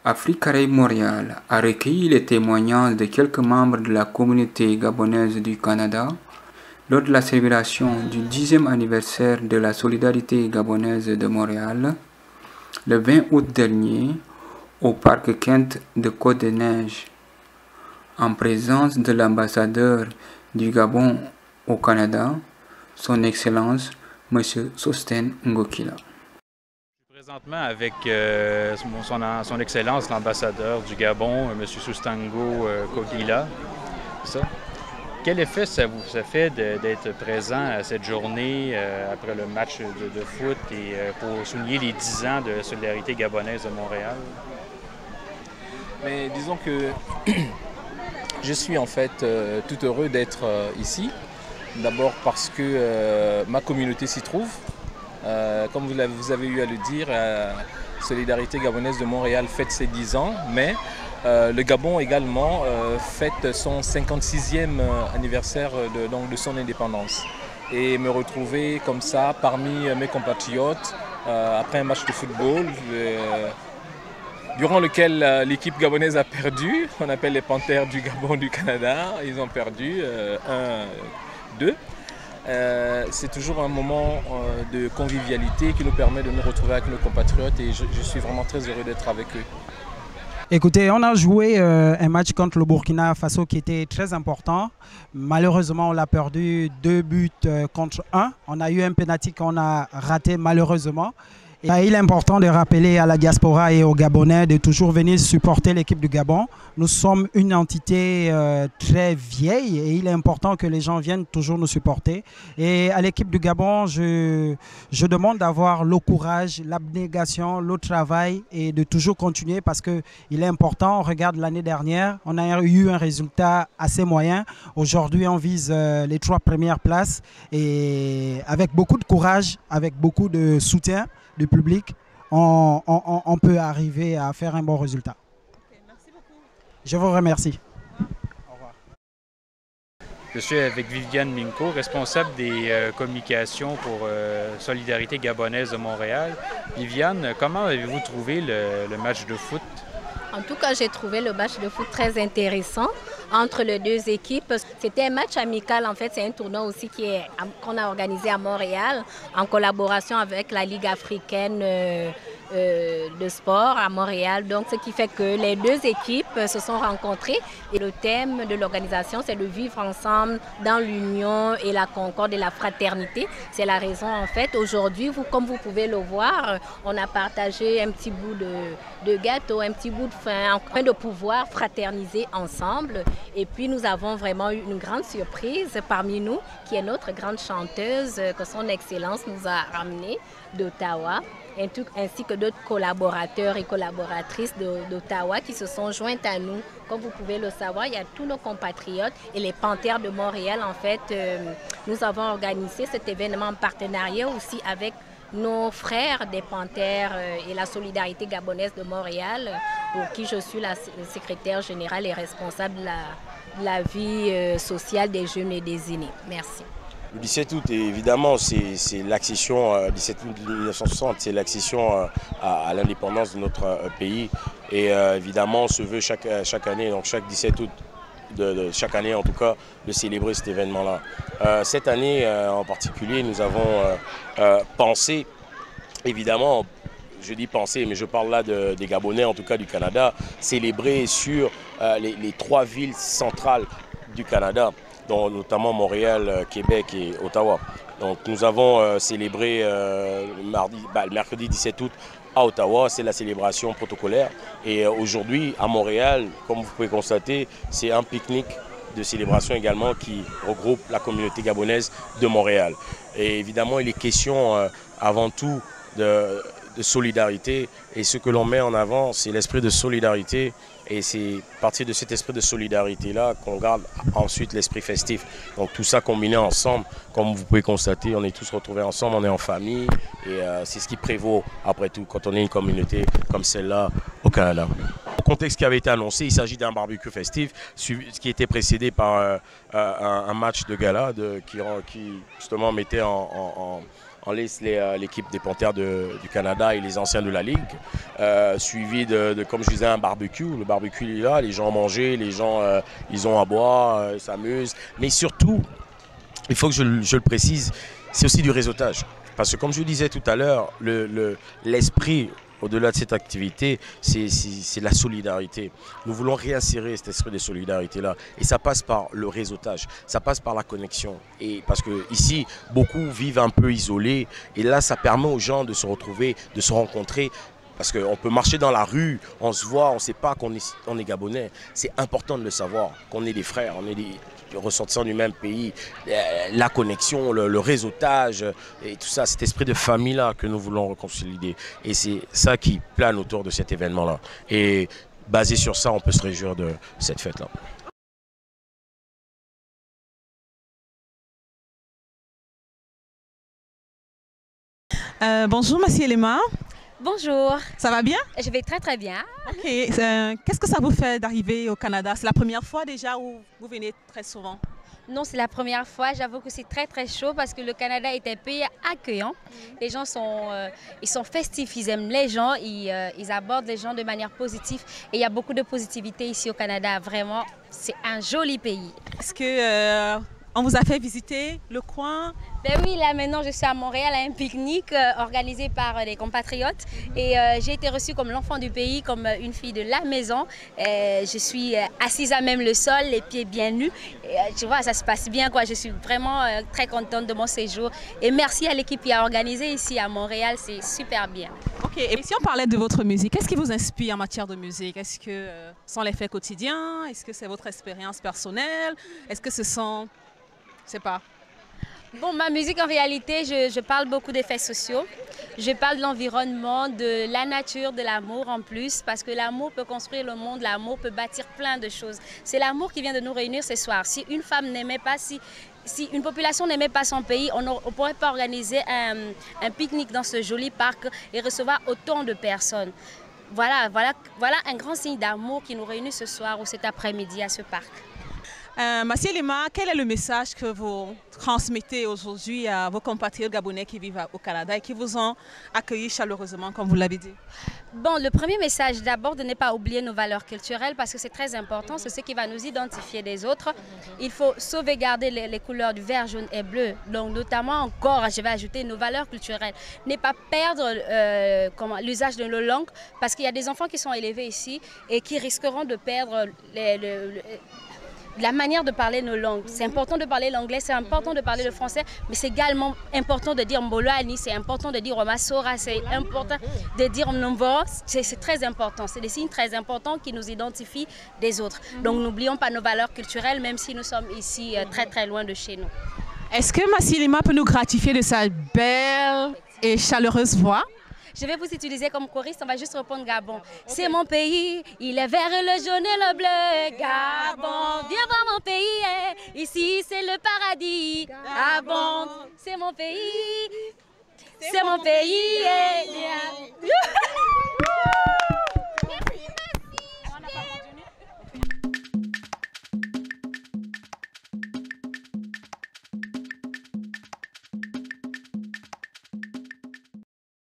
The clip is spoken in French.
Afrique Caraïbes Montréal a recueilli les témoignages de quelques membres de la communauté gabonaise du Canada lors de la célébration du 10e anniversaire de la solidarité gabonaise de Montréal, le 20 août dernier, au parc Kent de Côte-des-Neiges, en présence de l'ambassadeur du Gabon au Canada, son Excellence, M. Sostène Ngokila. Présentement avec son Excellence, l'ambassadeur du Gabon, M. Soustango Kogila. Quel effet ça vous fait d'être présent à cette journée après le match de foot et pour souligner les 10 ans de Solidarité gabonaise de Montréal? Mais disons que je suis en fait tout heureux d'être ici. D'abord parce que ma communauté s'y trouve. Comme vous avez eu à le dire, Solidarité gabonaise de Montréal fête ses 10 ans, mais le Gabon également fête son 56e anniversaire de son indépendance. Et me retrouver comme ça parmi mes compatriotes après un match de football durant lequel l'équipe gabonaise a perdu, on appelle les Panthères du Gabon du Canada, ils ont perdu 1-2. C'est toujours un moment de convivialité qui nous permet de nous retrouver avec nos compatriotes et je suis vraiment très heureux d'être avec eux. Écoutez, on a joué un match contre le Burkina Faso qui était très important. Malheureusement, on l'a perdu 2 buts contre 1. On a eu un penalty qu'on a raté malheureusement. Et il est important de rappeler à la diaspora et aux Gabonais de toujours venir supporter l'équipe du Gabon. Nous sommes une entité très vieille et il est important que les gens viennent toujours nous supporter. Et à l'équipe du Gabon, je demande d'avoir le courage, l'abnégation, le travail et de toujours continuer parce qu'il est important. On regarde l'année dernière, on a eu un résultat assez moyen. Aujourd'hui, on vise les 3 premières places et avec beaucoup de courage, avec beaucoup de soutien du public, on peut arriver à faire un bon résultat. Okay, merci beaucoup. Je vous remercie. Au revoir. Je suis avec Viviane Minko, responsable des communications pour Solidarité gabonaise de Montréal. Viviane, comment avez-vous trouvé le match de foot? En tout cas, j'ai trouvé le match de foot très intéressant entre les 2 équipes. C'était un match amical, en fait, c'est un tournoi aussi qu'on a organisé à Montréal en collaboration avec la Ligue africaine de sport à Montréal. Donc, ce qui fait que les 2 équipes se sont rencontrées et le thème de l'organisation, c'est de vivre ensemble dans l'union et la concorde et la fraternité. C'est la raison, en fait, aujourd'hui, comme vous pouvez le voir, on a partagé un petit bout de gâteau, un petit bout de pain, afin de pouvoir fraterniser ensemble. Et puis, nous avons vraiment eu une grande surprise parmi nous, qui est notre grande chanteuse que son Excellence nous a ramenée d'Ottawa, ainsi que d'autres collaborateurs et collaboratrices d'Ottawa qui se sont jointes à nous. Comme vous pouvez le savoir, il y a tous nos compatriotes et les Panthères de Montréal. En fait, nous avons organisé cet événement en partenariat aussi avec nos frères des Panthères et la Solidarité gabonaise de Montréal, pour qui je suis la secrétaire générale et responsable de la vie sociale des jeunes et des aînés. Merci. Le 17 août, évidemment, c'est l'accession, 17 août 1960, c'est l'accession à l'indépendance de notre pays. Et évidemment, on se veut chaque année, donc chaque 17 août, de chaque année en tout cas, de célébrer cet événement-là. Cette année en particulier, nous avons pensé, évidemment, je dis penser, mais je parle là des Gabonais, en tout cas du Canada, célébrer sur les 3 villes centrales du Canada, dont notamment Montréal, Québec et Ottawa. Donc nous avons célébré le mercredi 17 août à Ottawa, c'est la célébration protocolaire. Et aujourd'hui, à Montréal, comme vous pouvez constater, c'est un pique-nique de célébration également qui regroupe la communauté gabonaise de Montréal. Et évidemment, il est question avant tout de solidarité. Et ce que l'on met en avant, c'est l'esprit de solidarité. Et c'est à partir de cet esprit de solidarité-là qu'on garde ensuite l'esprit festif. Donc tout ça combiné ensemble, comme vous pouvez constater, on est tous retrouvés ensemble, on est en famille. Et c'est ce qui prévaut après tout quand on est une communauté comme celle-là au Canada. Au contexte qui avait été annoncé, il s'agit d'un barbecue festif qui était précédé par un match de gala qui justement mettait en on laisse l'équipe des Panthères du Canada et les anciens de la Ligue, suivi de, comme je disais, un barbecue. Le barbecue il est là, les gens mangent, les gens ils ont à boire, ils s'amusent. Mais surtout, il faut que je le précise, c'est aussi du réseautage. Parce que comme je le disais tout à l'heure, l'esprit au-delà de cette activité, c'est la solidarité. Nous voulons réinsérer cet esprit de solidarité-là. Et ça passe par le réseautage, ça passe par la connexion. Et parce que ici, beaucoup vivent un peu isolés. Et là, ça permet aux gens de se retrouver, de se rencontrer. Parce qu'on peut marcher dans la rue, on se voit, on ne sait pas qu'on est Gabonais. C'est important de le savoir, qu'on est des frères, on est des ressortissants du même pays. La connexion, le réseautage et tout ça, cet esprit de famille-là que nous voulons consolider. Et c'est ça qui plane autour de cet événement-là. Et basé sur ça, on peut se réjouir de cette fête-là. Bonjour, Massielema. Bonjour. Ça va bien? Je vais très très bien. Ok. Qu'est-ce que ça vous fait d'arriver au Canada? C'est la première fois déjà ou vous venez très souvent? Non, c'est la première fois. J'avoue que c'est très très chaud parce que le Canada est un pays accueillant. Les gens ils sont festifs, ils aiment les gens, ils abordent les gens de manière positive. Et il y a beaucoup de positivité ici au Canada. Vraiment, c'est un joli pays. Est-ce que on vous a fait visiter le coin? Ben oui, là maintenant je suis à Montréal à un pique-nique organisé par des compatriotes et j'ai été reçue comme l'enfant du pays, comme une fille de la maison. Je suis assise à même le sol, les pieds bien nus. Et, tu vois, ça se passe bien quoi. Je suis vraiment très contente de mon séjour et merci à l'équipe qui a organisé ici à Montréal, c'est super bien. Ok, et si on parlait de votre musique, qu'est-ce qui vous inspire en matière de musique? Est-ce que ce sont les faits quotidiens? Est-ce que c'est votre expérience personnelle? Est-ce que ce sont... Je sais pas. Bon, ma musique, en réalité, je parle beaucoup des faits sociaux. Je parle de l'environnement, de la nature, de l'amour en plus, parce que l'amour peut construire le monde, l'amour peut bâtir plein de choses. C'est l'amour qui vient de nous réunir ce soir. Si une femme n'aimait pas, si une population n'aimait pas son pays, on ne pourrait pas organiser un pique-nique dans ce joli parc et recevoir autant de personnes. Voilà un grand signe d'amour qui nous réunit ce soir ou cet après-midi à ce parc. Massielema, quel est le message que vous transmettez aujourd'hui à vos compatriotes gabonais qui vivent au Canada et qui vous ont accueillis chaleureusement, comme vous l'avez dit? Bon, le premier message, d'abord, de ne pas oublier nos valeurs culturelles parce que c'est très important, c'est ce qui va nous identifier des autres. Il faut sauvegarder les couleurs du vert, jaune et bleu. Donc, notamment encore, je vais ajouter nos valeurs culturelles. Ne pas perdre l'usage de nos langues parce qu'il y a des enfants qui sont élevés ici et qui risqueront de perdre la manière de parler nos langues. C'est important de parler l'anglais, c'est important de parler le français, mais c'est également important de dire Mboloani, c'est important de dire Omasora, c'est important de dire Nombo, c'est très important. C'est des signes très importants qui nous identifient des autres. Donc n'oublions pas nos valeurs culturelles, même si nous sommes ici très très loin de chez nous. Est-ce que Massielema peut nous gratifier de sa belle et chaleureuse voix? Je vais vous utiliser comme choriste, on va juste répondre Gabon. Okay. C'est mon pays, il est vert, le jaune et le bleu. Gabon, viens voir mon pays, ici c'est le paradis. Gabon, c'est mon pays, c'est mon pays.